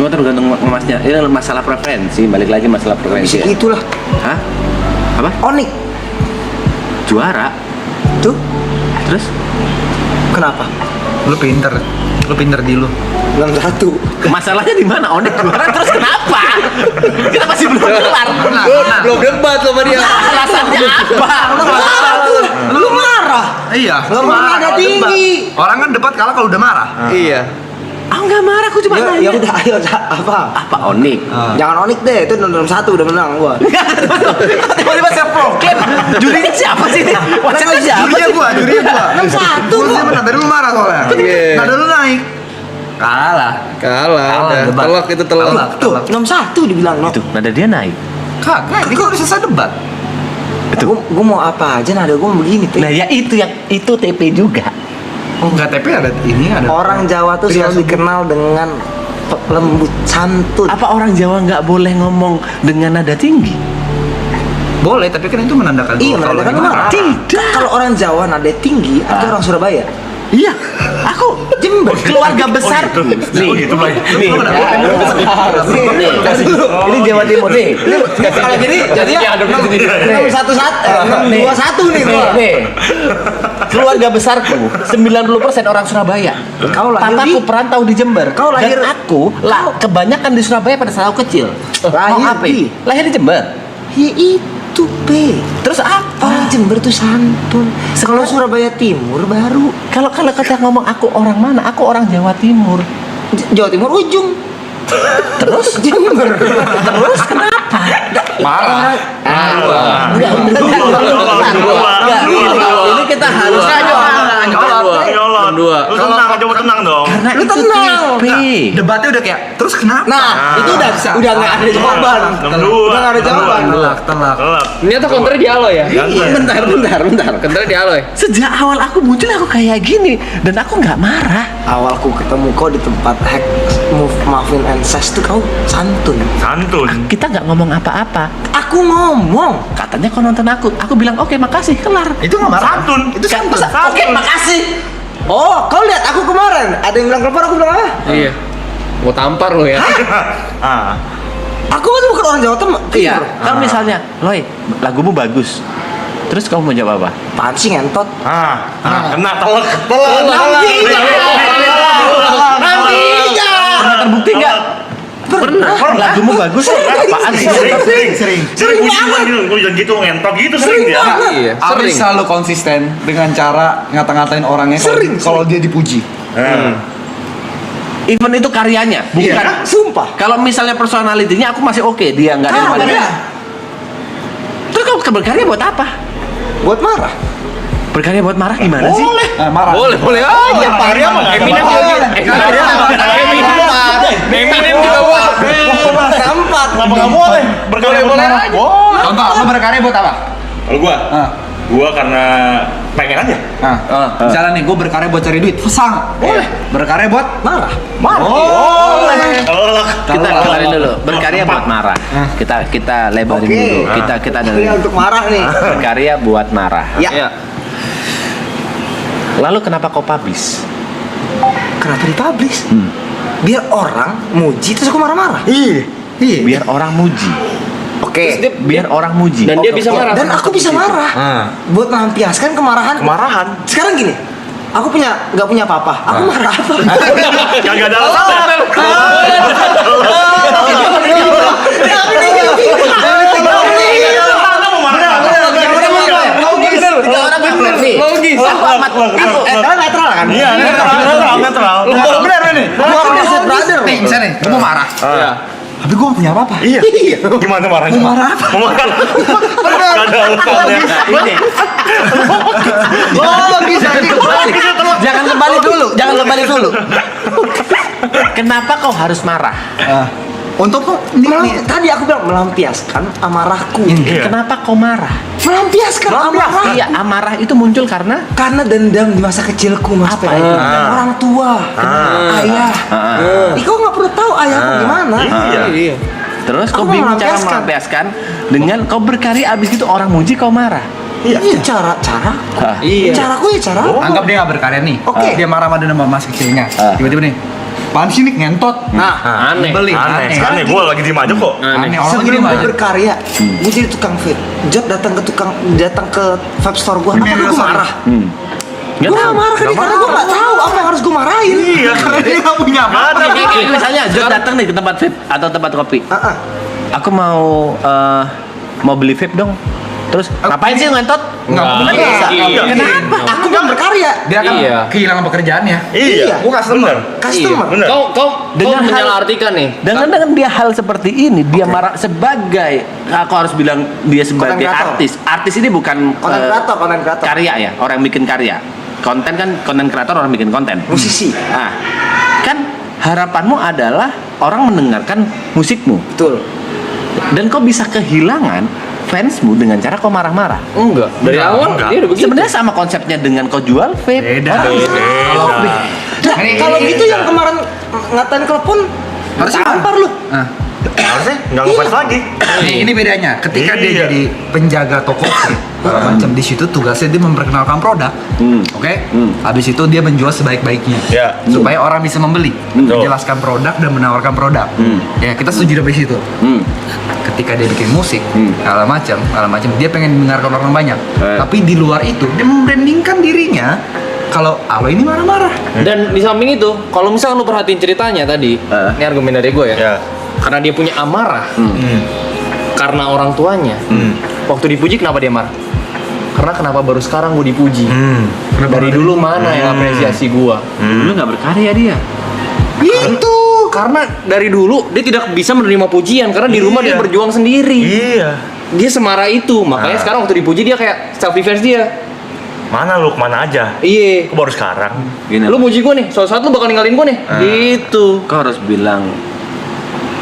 Semua tergantung emasnya. Ini masalah preferensi, balik lagi masalah preferensi. Ya. Itulah. Hah? Apa? Onyx. Juara. Tuh. Terus? Kenapa? Lu pinter di lu. 61. Masalahnya di mana? Onyx juara terus kenapa? Kita masih belum kelar. Belum debat sama dia. Alasannya apa? Lu marah. Iya. Lu marah ada tinggi. Orang kan debat kalah kalau udah marah. Iya. Aku nggak marah, aku cuma Ya nanya. udah ayo apa? Apa Onyx? Jangan Onyx deh, itu 61 udah menang gua. Tiba-tiba saya proklaim. Jurinya siapa sih ini? Wacana siapa sih? Jurinya gua. 61 Gua sih menang, tadi lu marah soalnya. Nada lu naik. Kalah. Kalah. debat. Telak itu telak. Tuh, 61 dibilang no. Itu nada dia naik. Kagak, ini kan udah selesai debat. Gua mau apa aja nada gua begini tuh. Nah ya itu TP juga. Oh, enggak TP ada ini ada. Orang Jawa tuh selalu dikenal dengan lembut santun. Apa orang Jawa nggak boleh ngomong dengan nada tinggi? Boleh, tapi kan itu menandakan Iya, kalau menandakan lagi marah. Tidak. Kalau orang Jawa nada tinggi, itu orang Surabaya. Iya, aku Jember, keluarga besar. Nih, gitu, Bay. nih, ini Jawa Timur nih. Kalau gini, jadi ya 611 nih gua. Nih, keluarga besarku 90% orang Surabaya. Kau lahir Papaku di- perantau di Jember. Kau lahir- Dan aku kebanyakan di Surabaya pada saat aku kecil. Lahir Mau apa? di- Lahir di Jember. Ya itu P. Terus apa? Orang Jember tuh santun. Kalau Surabaya Timur baru. Kalau kata ngomong aku orang mana? Aku orang Jawa Timur. Jawa Timur ujung. Terus Jember. terus kenapa? marah. Enggak, ini kita harus Nyolot. Lu tenang, coba tenang dong. karena Lu itu tenang. TP. Debatnya udah kayak terus kenapa? Nah, itu udah bisa. nggak ada jawaban. 62. Udah nggak ada jawaban. Telak. Telak. Ternyata counter di Aloy ya? Ganteng. Bentar. Counter di Aloy. Sejak awal aku muncul aku kayak gini dan aku nggak marah. Awalku ketemu kau di tempat hack move Muffin and Sash tuh kau santun. Santun. Kita nggak ngomong apa-apa. Aku ngomong. Katanya kau nonton aku. Aku bilang oke makasih kelar. Itu nggak marah. Santun. Itu santun. Oke, makasih. Oh, kau lihat aku kemarin. Ada yang bilang kelepon, aku bilang apa? Iya. Mau tampar lo ya? Ah. Aku kan bukan orang Jawa Timur. Iya. Kalau misalnya, Loy, lagumu bagus. Terus kamu mau jawab apa? Apaan sih ngentot? Kena telak. Pernah terbukti nggak? Pernah. Lagumu bagus. Apaan sih? Sering pujian gitu, gue jangan gitu ngentok gitu sering dia. Iya. Aris selalu konsisten dengan cara ngata-ngatain orangnya kalau dia dipuji. Even itu karyanya, bukan. Sumpah. Kalau misalnya personalitinya aku masih oke, dia nggak Kenapa ada. dia? Terus kamu berkarya buat apa? Buat marah. Berkarya buat marah gimana sih? Marah. Boleh aja. Karya mah Eminem juga. Eminem juga buat. Sampat. Kenapa nggak boleh? Berkarya buat Boleh marah. aja. Contoh, lo berkarya buat apa? Kalau gua karena pengen aja. Misalnya nih, gue berkarya buat cari duit, sang. Boleh. Berkarya buat Marah. boleh. Telak. Kita kelarin dulu. Berkarya buat marah. Kita lebarin Oke. dulu. Kita Ini untuk marah nih. berkarya buat marah. Ya. Lalu kenapa kau publish? Kenapa dipublish? Biar orang muji terus aku marah-marah. Iya. Biar orang muji. Oke. Biar orang muji. Dan dia bisa marah. Dan aku bisa marah. Buat melampiaskan kemarahan. Sekarang gini. Aku nggak punya apa-apa. Aku marah apa? Kagak ada alasan. Logis. Kalian netral kan? Iya, netral. Bener nih. Gua kan best brother. Nih, misalnya nih, gue mau marah. Tapi gue gak punya apa-apa. Iya. Gimana marahnya? Mau marah apa? Mau marah. Gak ada alasannya. Ini. Logis aja. Jangan kembali dulu. Kenapa kau harus marah? Untuk kok Tadi aku bilang melampiaskan amarahku. Kenapa kau marah? Melampiaskan amarah. Iya, amarah itu muncul karena Karena dendam di masa kecilku mas Pak. Orang tua, ayah. Kau nggak perlu tahu ayahku gimana. Iya. terus kau Aku bingung cara melampiaskan. melampiaskan dengan kau berkarya abis itu orang muji kau marah. Itu cara. Iya. Caraku ya cara. anggap dia gak berkarya nih. Oke. Dia marah sama masa kecilnya. Tiba-tiba nih, Apaan sih nih ngentot? Nah, Aneh. beli. Aneh, gue lagi diem aja kok. Aneh orang sebelum gini gue aja. berkarya, gue jadi tukang vape. Jod datang ke vape store gue, apa gue marah? Gue gak marah kan, karena gue gak tahu apa yang harus gue marahin. Iya, Karena dia gak punya apa-apa. Ada. Kayak misalnya Jod datang nih ke tempat vape atau tempat kopi. Heeh. Aku mau beli vape dong. Terus ngapain sih ngentot? Nggak Nggak bisa. Iya. Kenapa? Aku kan berkarya. Dia akan Iya. kehilangan pekerjaannya. Iya, Gua customer. Customer. Bener. Kau Dengan hal- menyalahartikan nih. Dengan dia hal seperti ini, dia marah sebagai, aku harus bilang dia sebagai Content creator. artis. Artis ini bukan Konten kreator, konten kreator. karya ya, orang yang bikin karya. Konten kan konten kreator, orang bikin konten. Musisi. Nah, kan harapanmu adalah orang mendengarkan musikmu. Betul. Dan kau bisa kehilangan fansmu dengan cara kau marah-marah. Enggak. Dari Enggak, awal enggak. dia udah begitu. Sebenarnya sama konsepnya dengan kau jual vape. Beda. Orang- Beda. Nah, kalau gitu yang kemarin ngatain telepon, harus Harusnya- tampar lu. Nah, Harusnya nggak ngefans lagi. ini bedanya. Ketika dia Iya. jadi penjaga toko macam di situ tugasnya dia memperkenalkan produk. Oke? Habis itu dia menjual sebaik-baiknya. Ya. Supaya orang bisa membeli, Betul. menjelaskan produk dan menawarkan produk. Ya, kita setuju dari situ. Ketika dia bikin musik, segala macam, dia pengen mendengarkan orang banyak. Tapi di luar itu dia membrandingkan dirinya kalau Alo ini marah-marah. Dan di samping itu, kalau misalkan lu perhatiin ceritanya tadi, ini argumen dari gue ya. Ya. Karena dia punya amarah, karena orang tuanya. Waktu dipuji kenapa dia marah? Karena kenapa baru sekarang gue dipuji? Dari dulu mana yang apresiasi gue? Lu nggak berkarya dia. Itu karena dari dulu dia tidak bisa menerima pujian karena di rumah dia Iya. berjuang sendiri. Iya. Dia semarah itu, makanya Nah. sekarang waktu dipuji dia kayak self defense dia. Mana lu kemana aja? Iya. Aku baru sekarang. Gini, Lu muji gue nih, suatu saat lu bakal ninggalin gue nih. Gitu. kau harus bilang,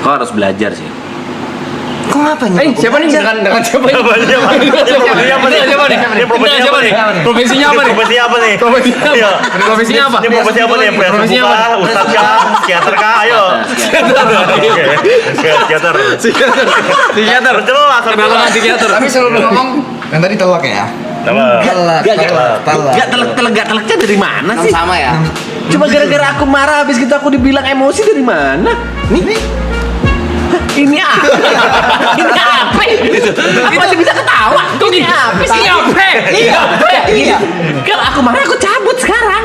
kau harus belajar sih. Kok ngapain? Siapa nih? Dengan siapa nih? Siapa nih? Siapa nih? Siapa nih? Siapa nih? Dia profesinya Siapa apa nih? nih? Profesinya apa nih? Profesi apa nih? Profesinya apa? Iya. Profesinya apa? Ini profesi apa nih? Profesinya Profesinya apa? apa? Ustadz kah? Psikiater kah? Ayo. Oke. Psikiater. Psikiater. Jelas. Kenapa nggak psikiater? Tapi selalu ngomong yang tadi telak ya. Telak. Gak telek-teleknya dari mana sih? Sama ya. Cuma gara-gara aku marah habis gitu aku dibilang emosi dari mana? Nih. Ini apa? Ini apa? Gitu. Aku masih bisa ketawa. Ini apa sih? Iya. Kalau aku marah aku cabut sekarang.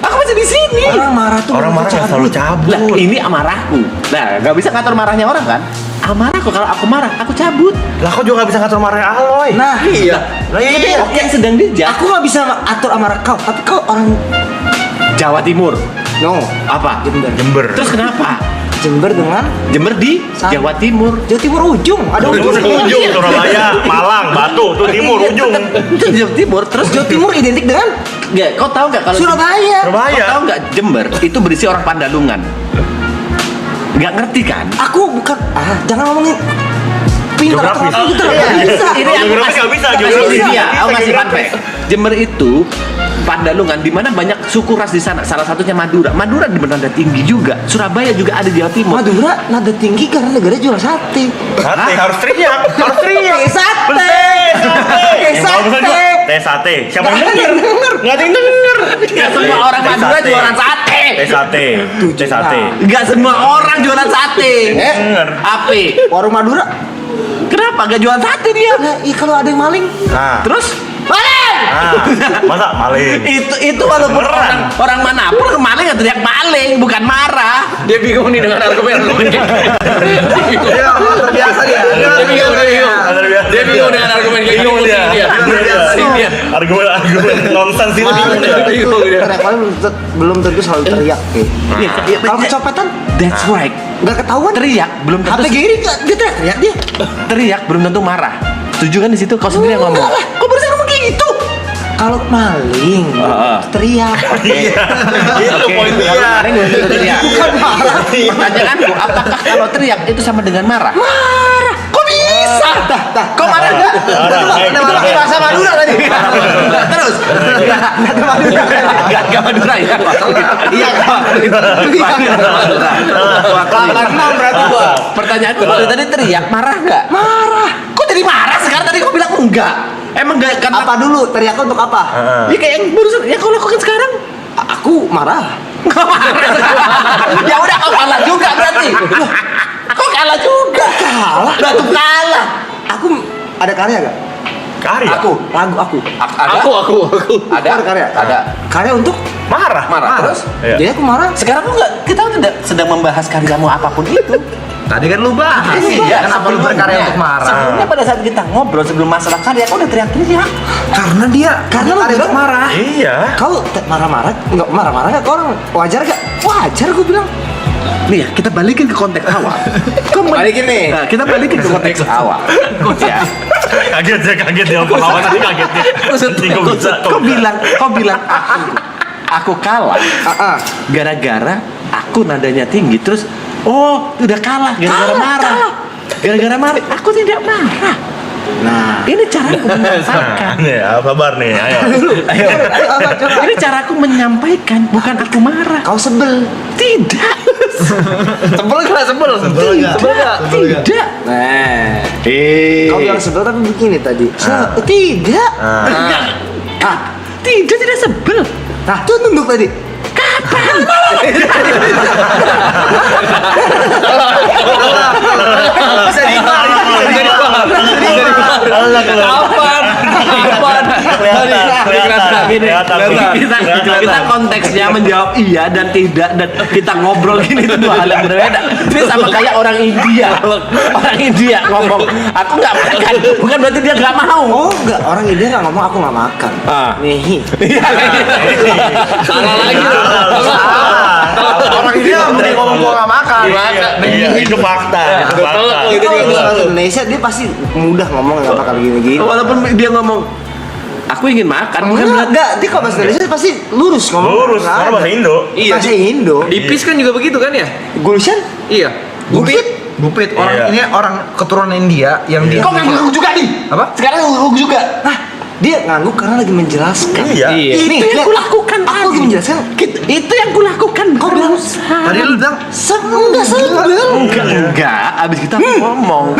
Aku masih di sini. Orang marah tuh Orang marah nggak selalu cabut. Lah, ini amarahku. Nah, gak bisa ngatur marahnya orang kan? Amarahku, kalau aku marah, aku cabut. Lah kok juga nggak bisa ngatur marah Aloy? Nah, Iya. Lah iya. Yang sedang dijak. aku nggak bisa atur amarah kau, tapi kau orang Jawa Timur. no Apa? Jember. Terus kenapa? Jember dengan Jember di Sama. Jawa Timur. Jawa Timur ujung, ada ujung. Ujung Surabaya, Malang, Batu, tuh timur Iya, ujung. Itu Jawa Timur. Terus Jawa Timur identik dengan Nggak, kau tahu nggak kalau Surabaya. Surabaya. Kau tahu nggak Jember itu berisi orang Pandalungan? Nggak ngerti kan? Aku bukan jangan ngomongin pintar atau Geografis. apa gitu. Iya. Nggak bisa. Ini aku Geografis kasih nggak bisa, kasih geografis. dia, Nggak aku bisa, kasih fun geografis. fact. Jember itu Pandalungan di mana banyak suku ras di sana. Salah satunya Madura. Madura di nada tinggi juga. Surabaya juga ada di Jawa Timur. Madura nada tinggi karena negara jual sate. Sate harus teriak, harus teriak. Sate. Sate. Sate. Bagusan juga. Teh sate. Siapa yang denger? Nggak ada yang denger. Nggak semua orang Teh Madura sate. jualan sate. Teh sate. Teh sate. Nggak semua orang jualan sate. Denger. Api. Warung Madura. Kenapa nggak jualan sate dia? Nah, kalau ada yang maling, Nah. Terus maling. Nah, masa maling? Itu walaupun Beneran. orang manapun maling nggak teriak maling, bukan marah. Dia bingung nih dengan argumen-argumen kayak gitu. Ya, terbiasa dia. Dia bingung, dia bingung. Luar biasa. Dia bingung dengan argumen kayak Bingung gitu. dia. Dia. Dia. Argumen nonsens itu bingung dia. Bingung dia. teriak maling belum tentu selalu teriak. Iya, Kalau kecopetan, that's right. nggak ketahuan. Teriak belum tentu. HP gini dia teriak dia. Teriak belum tentu marah. Setuju kan di situ? Kau sendiri yang ngomong. Enggak lah, kok barusan ngomong kayak gitu? Kalau maling, teriak. Iya. Itu Oke, poin kalau dia. maling belum tentu teriak. Bukan marah. Pertanyaanku, apakah kalau teriak itu sama dengan marah? Marah. Kok bisa? Kau marah nggak? Itu pakai bahasa Madura tadi. Terus? Nggak Madura ya? Iya, Enam berarti gua. Pertanyaanku tadi teriak marah nggak? marah. Kok jadi marah sekarang? Tadi kau bilang enggak. Emang nggak kata Apa dulu? Teriak untuk apa? ya kayak yang barusan yang kau lakukan sekarang? Aku marah. Nggak marah. Ya udah ada karya gak? Karya. Lagu aku. Aku. Ada karya? Ada. Karya untuk Marah. Terus? Iya. jadi aku marah. Sekarang aku nggak, kita tidak sedang membahas karyamu apapun itu. Tadi kan lu bahas. Iya, Kenapa lu berkarya untuk marah? Sebelumnya pada saat kita ngobrol sebelum masalah karya, aku udah teriak-teriak. Karena dia Karena lu ada bilang untuk marah. Iya. Kau marah-marah, nggak marah-marah nggak? Kau orang wajar gak? Wajar gue bilang. Nih ya, kita balikin ke konteks awal. Balikin nih. Nah, kita balikin ke konteks awal. Ya. Kaget dia pelawan tadi kaget nih. Gue bisa. Kau bilang aku kalah. Gara-gara aku nadanya tinggi, terus udah kalah gara-gara marah. Gara-gara marah, aku tidak marah. Nah, ini caraku menyampaikan. Nih, sabar nih. Ayo. Ini caraku menyampaikan, bukan aku marah. Kau sebel. Tidak. Sebel gak? Sebel gak? Tidak. Nah, kau bilang sebel tapi begini tadi. Tidak. Tidak sebel. Nah, tuh nunduk tadi. Bisa dibahas. Kita konteksnya menjawab iya dan tidak, dan kita ngobrol gini itu dua hal yang berbeda. Ini sama kayak orang India ngomong aku nggak makan, bukan berarti dia nggak mau. Oh enggak, orang India nggak ngomong aku nggak makan. Nih. Salah lagi. Orang ini ngomong gua nggak makan. Iya, itu fakta. Itu fakta. Itu juga Kalau betul. orang Indonesia dia pasti mudah ngomong nggak bakal gini-gini. Walaupun dia ngomong aku ingin makan, bukan berarti Enggak, dia kalau bahasa Indonesia pasti lurus ngomong. Lurus, Nggak karena ada. bahasa Indo. Iya. Bahasa Indo. Di PIS kan juga begitu kan ya? Gulshan? Iya. Gupit orang Iya. ini orang keturunan India yang dia. kau ngangguk juga nih. Apa? Sekarang ngangguk juga. Nah, dia ngangguk karena lagi menjelaskan. Iya. Itu Nih, yang lihat. kulakukan Aku lagi tadi. menjelaskan. Itu yang kulakukan. Kau bilang Tadi lu bilang enggak sebel. Enggak, abis kita ngomong.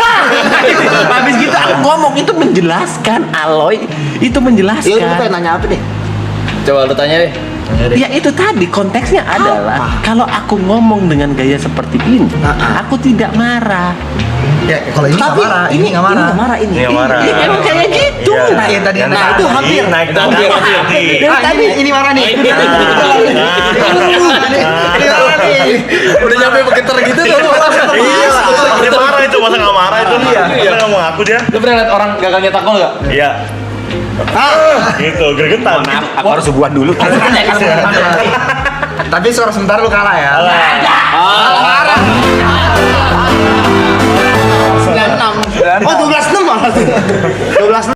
Abis kita ngomong itu menjelaskan, Aloy. Itu Ya lu pengen menjelaskan. nanya apa deh? Coba lu tanya deh. Ya itu tadi konteksnya adalah kalau aku ngomong dengan gaya seperti ini, aku tidak marah. ya kalau ini nggak Tapi marah, ini nggak marah. Ini nggak marah ini. Ini nggak marah. Ini memang kayak gitu. Iya. Nah, yang tadi yang Nah, itu hampir. naik tadi. Dari tadi ini marah nih. Nah, Ini marah nih. Udah nyampe begeter gitu tuh. Iya, dia marah itu, masa nggak marah itu? Iya. Dia nggak mau ngaku dia. Lu pernah liat orang gagal nyetak gol gak? Iya. Gitu, gregetan. aku harus sebuah dulu. Tapi suara sebentar lu kalah ya. Oh, 12-6 malah. 12-6.